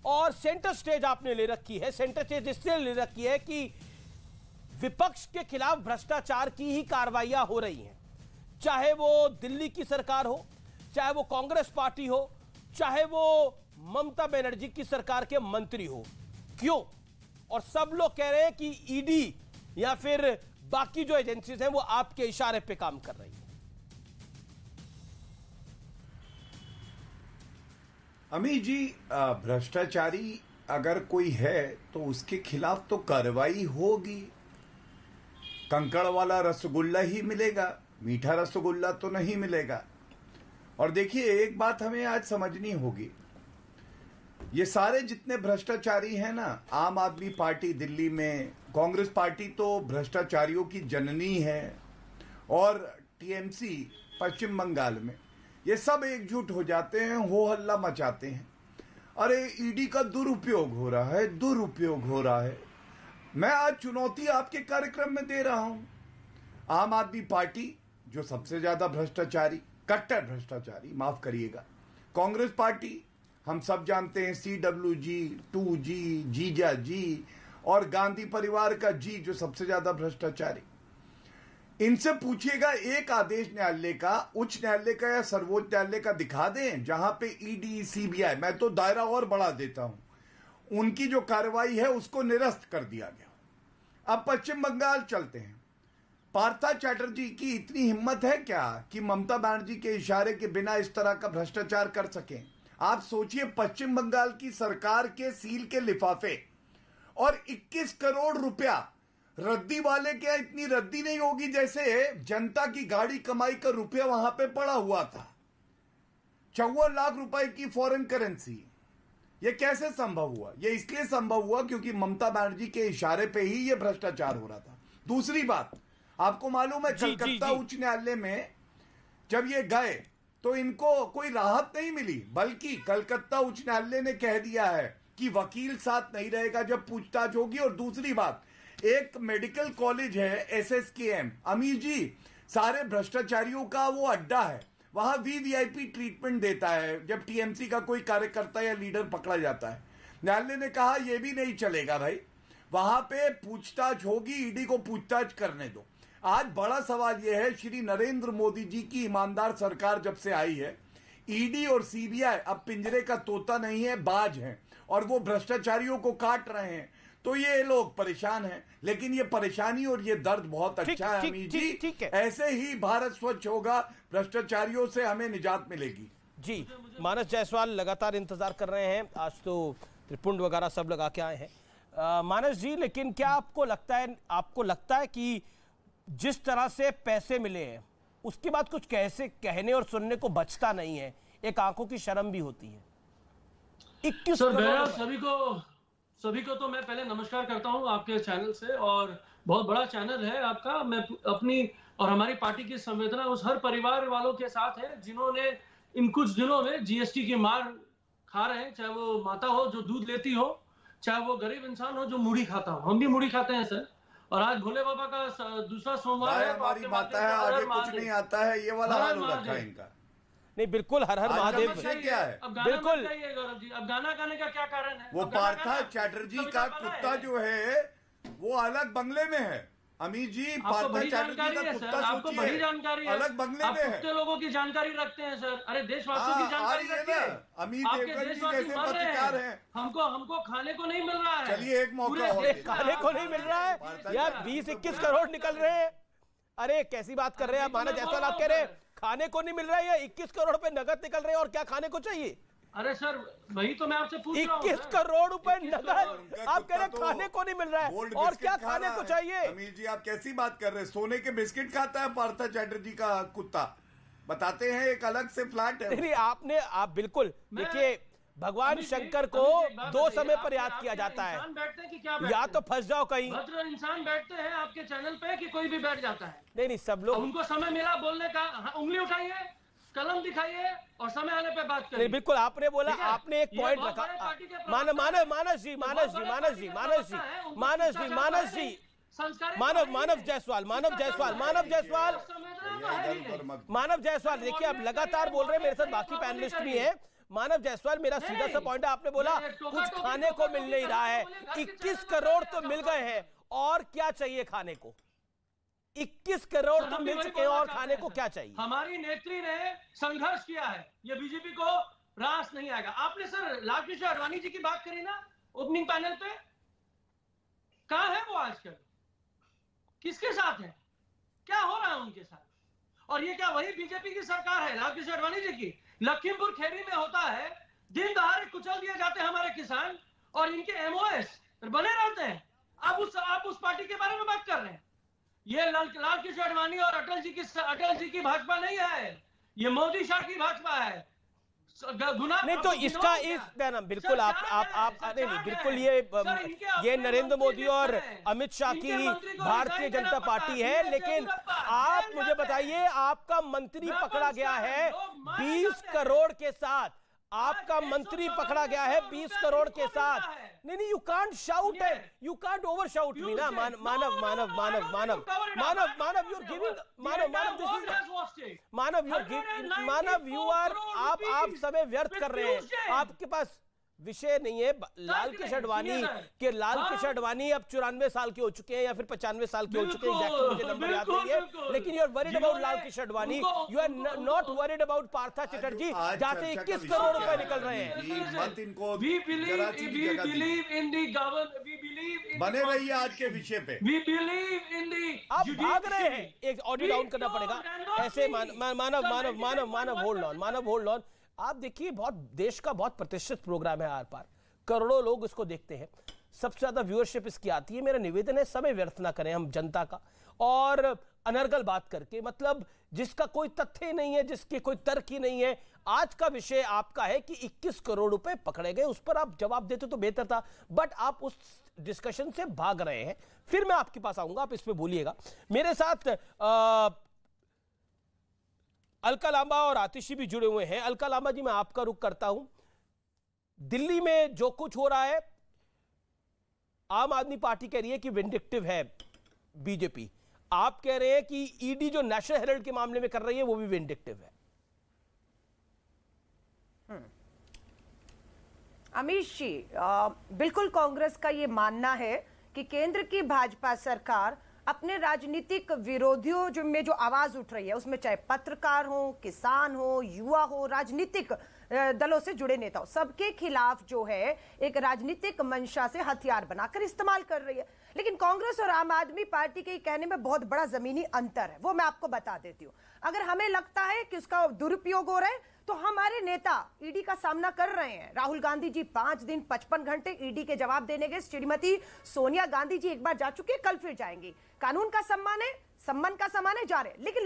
और centre stage आपने ले रखी है। सेंटर स्टेज इसलिए ले रखी है कि विपक्ष के खिलाफ भ्रष्टाचार की ही कार्रवाइयां हो रही हैं, चाहे वो दिल्ली की सरकार हो, चाहे वो कांग्रेस पार्टी हो, चाहे वो ममता बनर्जी की सरकार के मंत्री हो। क्यों? और सब लोग कह रहे हैं कि ईडी या फिर बाकी जो एजेंसीज हैं वो आपके इशारे पे काम कर रही हैं। अमित जी, भ्रष्टाचारी अगर कोई है तो उसके खिलाफ तो कार्रवाई होगी। कंकड़ वाला रसगुल्ला ही मिलेगा, मीठा रसगुल्ला तो नहीं मिलेगा। और देखिए, एक बात हमें आज समझनी होगी, ये सारे जितने भ्रष्टाचारी हैं ना, आम आदमी पार्टी दिल्ली में, कांग्रेस पार्टी तो भ्रष्टाचारियों की जननी है, और टीएमसी पश्चिम बंगाल में, ये सब एकजुट हो जाते हैं, हो हल्ला मचाते हैं। अरे ईडी का दुरुपयोग हो रहा है, दुरुपयोग हो रहा है। मैं आज चुनौती आपके कार्यक्रम में दे रहा हूं। आम आदमी पार्टी जो सबसे ज्यादा भ्रष्टाचारी, कट्टर भ्रष्टाचारी, माफ करिएगा। कांग्रेस पार्टी हम सब जानते हैं, CWG, 2G, जीजा जी, और गांधी परिवार का जी जो सबसे ज्यादा भ्रष्टाचारी। इनसे पूछिएगा, एक आदेश न्यायालय का, उच्च न्यायालय का या सर्वोच्च न्यायालय का दिखा दें जहां पे ईडी, सीबीआई, मैं तो दायरा और बढ़ा देता हूं, उनकी जो कार्रवाई है उसको निरस्त कर दिया गया। अब पश्चिम बंगाल चलते हैं। पार्था चैटर्जी की इतनी हिम्मत है क्या कि ममता बनर्जी के इशारे के बिना इस तरह का भ्रष्टाचार कर सकें? आप सोचिए, पश्चिम बंगाल की सरकार के सील के लिफाफे और 21 करोड़ रुपया रद्दी वाले, क्या इतनी रद्दी नहीं होगी जैसे जनता की गाड़ी कमाई का रुपया वहां पे पड़ा हुआ था। 54 लाख रुपए की फॉरेन करेंसी। यह कैसे संभव हुआ? यह इसलिए संभव हुआ क्योंकि ममता बनर्जी के इशारे पे ही यह भ्रष्टाचार हो रहा था। दूसरी बात, आपको मालूम है कलकत्ता उच्च न्यायालय में जब ये गए तो इनको कोई राहत नहीं मिली, बल्कि कलकत्ता उच्च न्यायालय ने कह दिया है कि वकील साथ नहीं रहेगा जब पूछताछ होगी। और दूसरी बात, एक मेडिकल कॉलेज है SSKM, अमीर जी, सारे भ्रष्टाचारियों का वो अड्डा है। वहां VVIP ट्रीटमेंट देता है जब टीएमसी का कोई कार्यकर्ता या लीडर पकड़ा जाता है। न्यायालय ने कहा यह भी नहीं चलेगा भाई, वहां पे पूछताछ होगी, ईडी को पूछताछ करने दो। आज बड़ा सवाल यह है, श्री नरेंद्र मोदी जी की ईमानदार सरकार जब से आई है, ईडी और सीबीआई अब पिंजरे का तोता नहीं है, बाज हैं, और वो भ्रष्टाचारियों को काट रहे हैं। तो ये लोग परेशान हैं, लेकिन ये परेशानी और ये दर्द बहुत अच्छा है अमीर जी। ऐसे ही भारत स्वच्छ होगा, भ्रष्टाचारियों से हमें निजात मिलेगी। जी, मानस जायसवाल लगातार इंतजार कर रहे हैं, आज तो त्रिपुंड वगैरह सब लगा के आए हैं। मानस जी, लेकिन क्या आपको लगता है कि जिस तरह से पैसे मिले हैं उसके बाद कुछ कैसे कहने और सुनने को बचता नहीं है, एक आंखों की शर्म भी होती है। 21 करोड़। सभी को तो मैं पहले नमस्कार करता हूं आपके चैनल से, और बहुत बड़ा चैनल है आपका। मैं अपनी और हमारी पार्टी की संवेदना उस हर परिवार वालों के साथ है जिन्होंने इन कुछ दिनों में जीएसटी की मार खा रहे हैं, चाहे वो माता हो जो दूध लेती हो, चाहे वो गरीब इंसान हो जो मूढ़ी खाता हो। हम भी मूढ़ी खाते हैं सर, और आज भोले बाबा का दूसरा सोमवार है। हमारी माता है, आगे कुछ नहीं आता है, ये वाला हाल हो रखा है इनका। नहीं, बिल्कुल हर हर महादेव। क्या है? बिल्कुल, गौरव जी, अब गाना गाने का क्या कारण है? वो पार्था चैटर्जी का कुत्ता जो है वो अलग बंगले में है अमीर जी। पार्था चैटर्जी का कुत्ता, आपको बड़ी जानकारी है, अलग बंगले में है। कुत्ते लोगों की जानकारी रखते हैं सर। अरे देशवासियों की जानकारी रखिए। अमीर देवगन जी जैसे पत्रकार हैं, हमको खाने को नहीं मिल रहा है। चलिए एक मौका और, खाने को नहीं मिल रहा है यार, 20-21 करोड़ निकल रहे हैं। अरे कैसी बात कर रहे हैं आप मानस जायसवाल, आप कह रहे हैं खाने को नहीं मिल रहा है, या 21 करोड़ रुपए नगद निकल रहे हैं, और क्या खाने को चाहिए? अरे सर, वही तो मैं आपसे पूछ रहा हूं। 21 करोड़ रुपए नगद, आप कह रहे हैं खाने को नहीं मिल रहा है, और क्या खाने को चाहिए? अमीर जी आप कैसी बात कर रहे हैं? सोने के बिस्किट खाता है पार्था चैटर्जी का कुत्ता, बताते हैं एक अलग से फ्लैट है। नहीं, आप बिल्कुल देखिए, भगवान शंकर को 2 समय पर याद किया जाता है, या तो फंस जाओ कहीं। भद्र इंसान बैठते हैं आपके चैनल पे कि कोई भी बैठ जाता है? नहीं, सब लोग, उनको समय मिला बोलने का, उंगली उठाइए, कलम दिखाइए और समय आने पे बात करिए। बिल्कुल आपने बोला, आपने एक पॉइंट रखा। मानस जायसवाल देखिए, आप लगातार बोल रहे हैं, मेरे साथ बाकी पैनलिस्ट भी हैं। मानव जायसवाल, मेरा सीधा सा पॉइंट है, आपने बोला कुछ खाने को मिल नहीं रहा है, 21 करोड़ तो मिल गए हैं, और क्या चाहिए खाने को? 21 करोड़ तो मिल चुके हैं, और खाने को क्या चाहिए? हमारी नेत्री ने संघर्ष किया है, ये बीजेपी को रास नहीं आएगा। आपने सर लालकृष्ण आडवाणी जी की बात करी ना ओपनिंग पैनल पे, कहां है वो आजकल? किसके साथ है? क्या हो रहा है उनके साथ? और ये क्या वही बीजेपी की सरकार है लालकृष्ण आडवाणी जी की? लखीमपुर खीरी में होता है, दिन दहाड़े कुचल दिए जाते हैं हमारे किसान, और इनके एमओएस बने रहते हैं। आप उस पार्टी के बारे में बात कर रहे हैं। ये लालकृष्ण आडवाणी और अटल जी की भाजपा नहीं है, ये मोदी शाह की भाजपा है। नहीं तो इसका इस बिल्कुल आप नहीं बिल्कुल ये नरेंद्र मोदी और अमित शाह की भारतीय जनता पार्टी है, लेकिन आप मुझे बताइए, आपका मंत्री पकड़ा गया है 20 करोड़ के साथ, आपका मंत्री पकड़ा गया है 20 करोड़ के साथ। नहीं, you can't shout and you can't over shout me ना। Manav you are giving Manav you are आप समय व्यर्थ कर रहे हैं, आपके पास विषय नहीं है। लालकृष्ण आडवाणी अब 94 साल के हो चुके हैं या फिर 95 साल के हो चुके हैं, एग्जैक्टली मुझे नंबर याद नहीं है, लेकिन you are worried about Lal Krishna Advani, you are not worried about Partha Chatterjee, जहां से 21 करोड़ रुपए निकल रहे हैं। बने रहिए आज के विषय पे, आप भाग रहे हैं, एक ऑडियो डाउन करना पड़ेगा ऐसे। मानव होल्ड ऑन। आप देखिए, बहुत देश का बहुत प्रतिष्ठित प्रोग्राम है आर पार, करोड़ों लोग इसको देखते हैं, सबसे ज्यादा व्यूअरशिप इसकी आती है। मेरा निवेदन है, समय व्यर्थ ना करें हम जनता का, और अनर्गल बात करके, मतलब जिसका कोई तथ्य नहीं है, जिसके कोई तर्क ही नहीं है। आज का विषय आपका है कि 21 करोड़ रुपए पकड़े गए, उस पर आप जवाब देते तो बेहतर था, बट आप उस डिस्कशन से भाग रहे हैं। फिर मैं आपके पास आऊंगा, आप इस पे बोलिएगा। मेरे साथ अलका लांबा और आतिशी भी जुड़े हुए हैं। अलका लांबा जी, मैं आपका रुख करता हूं। दिल्ली में जो कुछ हो रहा है, आम आदमी पार्टी कह रही है कि विंडिक्टिव है बीजेपी, आप कह रहे हैं कि ईडी जो नेशनल हेराल्ड के मामले में कर रही है वो भी विंडिक्टिव है। अमीश जी, बिल्कुल कांग्रेस का ये मानना है कि केंद्र की भाजपा सरकार अपने राजनीतिक विरोधियों में जो आवाज उठ रही है, उसमें चाहे पत्रकार हो, किसान हो, युवा हो, राजनीतिक दलों से जुड़े नेता हो, सबके खिलाफ जो है एक राजनीतिक मंशा से हथियार बनाकर इस्तेमाल कर रही है। लेकिन कांग्रेस और आम आदमी पार्टी के कहने में बहुत बड़ा जमीनी अंतर है, वो मैं आपको बता देती हूँ। अगर हमें लगता है कि उसका दुरुपयोग हो रहा है, तो हमारे नेता ईडी का सामना कर रहे हैं। राहुल गांधी जी 5 दिन 55 घंटे ईडी के जवाब देने गए। श्रीमती सोनिया गांधी जी एक बार जा चुकी है, कल फिर जाएंगी। कानून का सम्मान है, सम्मान का सम्मान है, जा रहे, लेकिन